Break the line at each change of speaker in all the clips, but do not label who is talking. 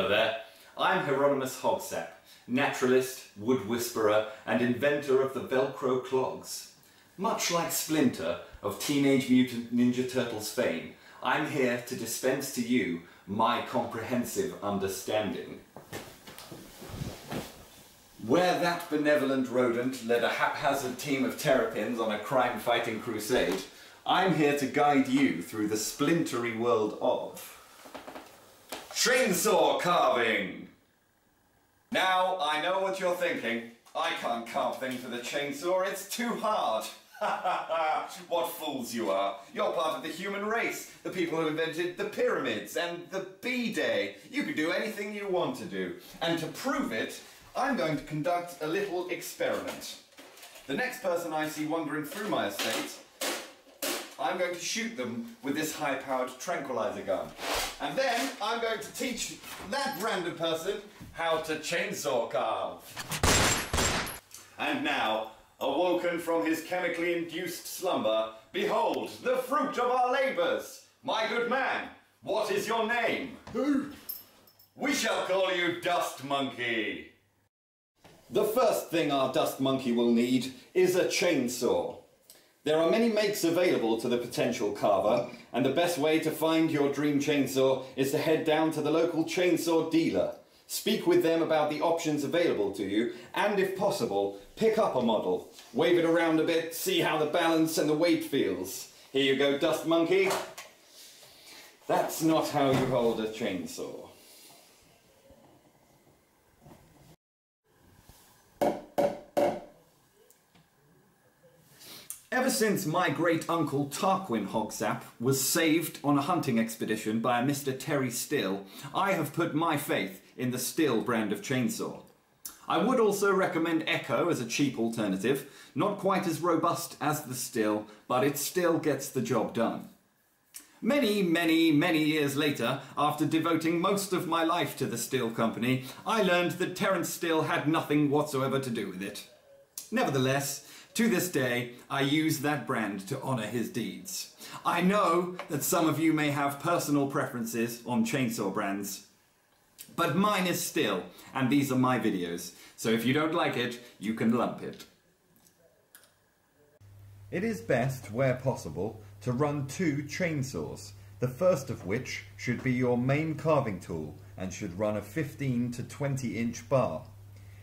there. I'm Hieronymus Hogsap, naturalist, wood whisperer, and inventor of the Velcro clogs. Much like Splinter of Teenage Mutant Ninja Turtles fame, I'm here to dispense to you my comprehensive understanding. Where that benevolent rodent led a haphazard team of terrapins on a crime-fighting crusade, I'm here to guide you through the splintery world of chainsaw carving! Now, I know what you're thinking. I can't carve things with a chainsaw, it's too hard. What fools you are. You're part of the human race, the people who invented the pyramids and the B-Day. You can do anything you want to do. And to prove it, I'm going to conduct a little experiment. The next person I see wandering through my estate, I'm going to shoot them with this high-powered tranquilizer gun. And then I'm going to teach that random person how to chainsaw carve. And now, awoken from his chemically induced slumber, behold the fruit of our labours! My good man, what is your name? Who? We shall call you Dust Monkey. The first thing our Dust Monkey will need is a chainsaw. There are many makes available to the potential carver, and the best way to find your dream chainsaw is to head down to the local chainsaw dealer. Speak with them about the options available to you, and if possible, pick up a model. Wave it around a bit, see how the balance and the weight feels. Here you go, Dust Monkey. That's not how you hold a chainsaw. Ever since my great-uncle Tarquin Hogsap was saved on a hunting expedition by a Mr. Terry Still, I have put my faith in the Still brand of chainsaw. I would also recommend Echo as a cheap alternative, not quite as robust as the Still, but it still gets the job done. Many years later, after devoting most of my life to the Still company, I learned that Terence Still had nothing whatsoever to do with it. Nevertheless, to this day, I use that brand to honour his deeds. I know that some of you may have personal preferences on chainsaw brands, but mine is Still, and these are my videos, so if you don't like it, you can lump it.
It is best, where possible, to run two chainsaws, the first of which should be your main carving tool and should run a 15 to 20 inch bar.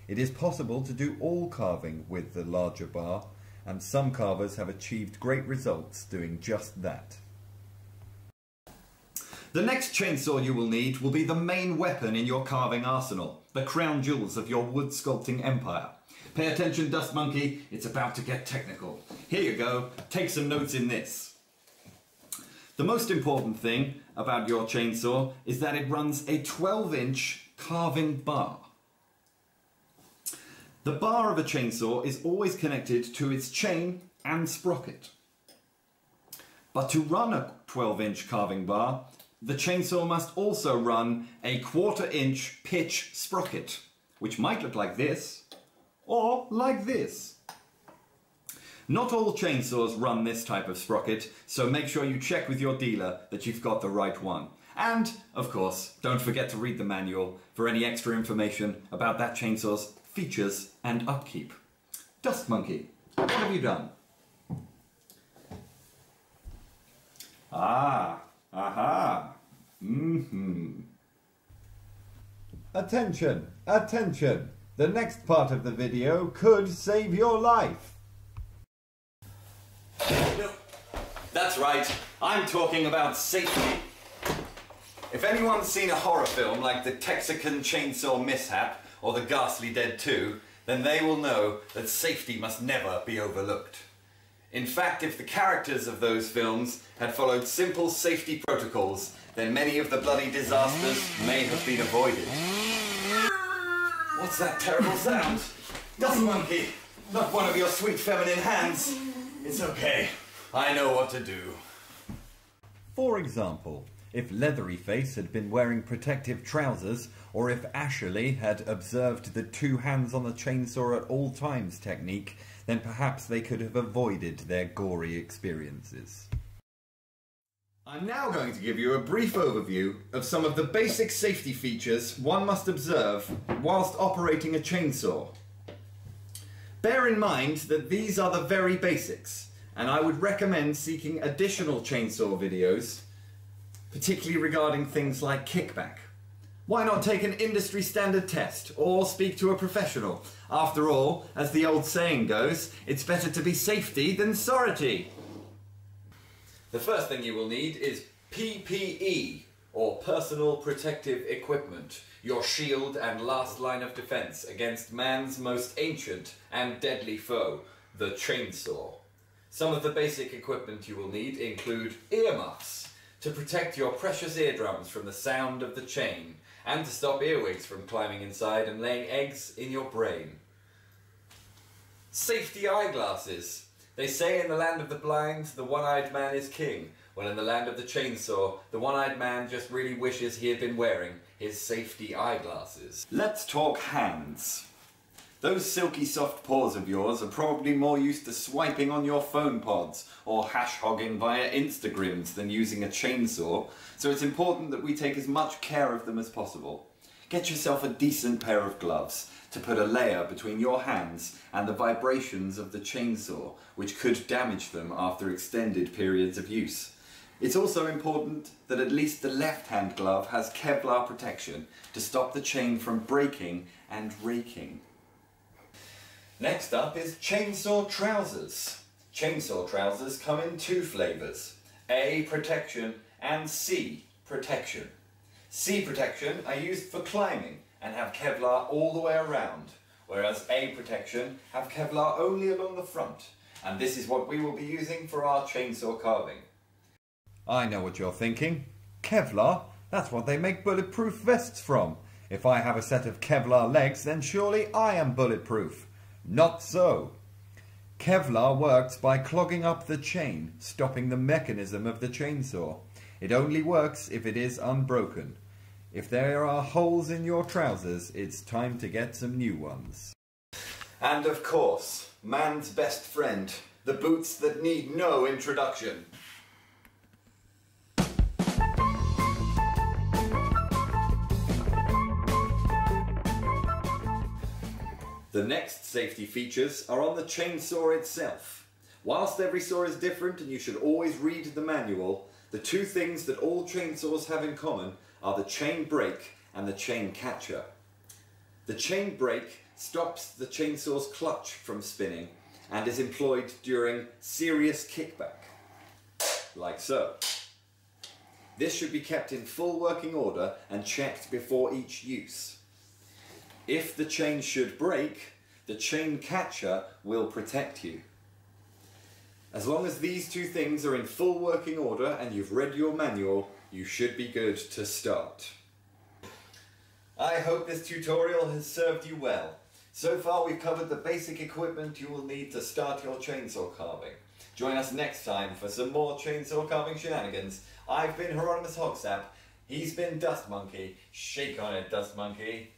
It is possible to do all carving with the larger bar, and some carvers have achieved great results doing just that.
The next chainsaw you will need will be the main weapon in your carving arsenal, the crown jewels of your wood sculpting empire. Pay attention, Dust Monkey, it's about to get technical. Here you go, take some notes in this. The most important thing about your chainsaw is that it runs a 12-inch carving bar. The bar of a chainsaw is always connected to its chain and sprocket. But to run a 12-inch carving bar, the chainsaw must also run a 1/4 inch pitch sprocket, which might look like this, or like this. Not all chainsaws run this type of sprocket, so make sure you check with your dealer that you've got the right one. And, of course, don't forget to read the manual for any extra information about that chainsaw's features and upkeep. Dust Monkey, what have you done? Aha!
Attention! Attention! The next part of the video could save your life!
No, that's right, I'm talking about safety. If anyone's seen a horror film like the Texican Chainsaw Mishap or The Ghastly Dead 2, then they will know that safety must never be overlooked. In fact, if the characters of those films had followed simple safety protocols, then many of the bloody disasters may have been avoided. What's that terrible sound? Dust Monkey, not one of your sweet feminine hands. It's okay, I know what to do.
For example, if Leatheryface had been wearing protective trousers, or if Ashley had observed the two hands on the chainsaw at all times technique, then perhaps they could have avoided their gory experiences. I'm now going to give you a brief overview of some of the basic safety features one must observe whilst operating a chainsaw. Bear in mind that these are the very basics, and I would recommend seeking additional chainsaw videos, particularly regarding things like kickback. Why not take an industry standard test or speak to a professional? After all, as the old saying goes, it's better to be safety than sorority. The first thing you will need is P.P.E, or personal protective equipment, your shield and last line of defense against man's most ancient and deadly foe, the chainsaw. Some of the basic equipment you will need include earmuffs to protect your precious eardrums from the sound of the chain and to stop earwigs from climbing inside and laying eggs in your brain. Safety eyeglasses. They say in the land of the blind, the one-eyed man is king. Well, in the land of the chainsaw, the one-eyed man just really wishes he had been wearing his safety eyeglasses.
Let's talk hands. Those silky soft paws of yours are probably more used to swiping on your phone pods or hash-hogging via Instagrams than using a chainsaw, so it's important that we take as much care of them as possible. Get yourself a decent pair of gloves to put a layer between your hands and the vibrations of the chainsaw, which could damage them after extended periods of use. It's also important that at least the left-hand glove has Kevlar protection to stop the chain from breaking and raking. Next up is chainsaw trousers. Chainsaw trousers come in two flavours, A, protection, and C, protection. C protection are used for climbing and have Kevlar all the way around, whereas A protection have Kevlar only along the front, and this is what we will be using for our chainsaw carving.
I know what you're thinking. Kevlar? That's what they make bulletproof vests from. If I have a set of Kevlar legs, then surely I am bulletproof. Not so. Kevlar works by clogging up the chain, stopping the mechanism of the chainsaw. It only works if it is unbroken. If there are holes in your trousers, it's time to get some new ones.
And of course, man's best friend, the boots that need no introduction. The next safety features are on the chainsaw itself. Whilst every saw is different and you should always read the manual, the two things that all chainsaws have in common are the chain brake and the chain catcher. The chain brake stops the chainsaw's clutch from spinning and is employed during serious kickback, like so. This should be kept in full working order and checked before each use. If the chain should break, the chain catcher will protect you. As long as these two things are in full working order and you've read your manual, you should be good to start. I hope this tutorial has served you well. So far we've covered the basic equipment you will need to start your chainsaw carving. Join us next time for some more chainsaw carving shenanigans. I've been Hieronymus Hogsap, he's been Dust Monkey. Shake on it, Dust Monkey.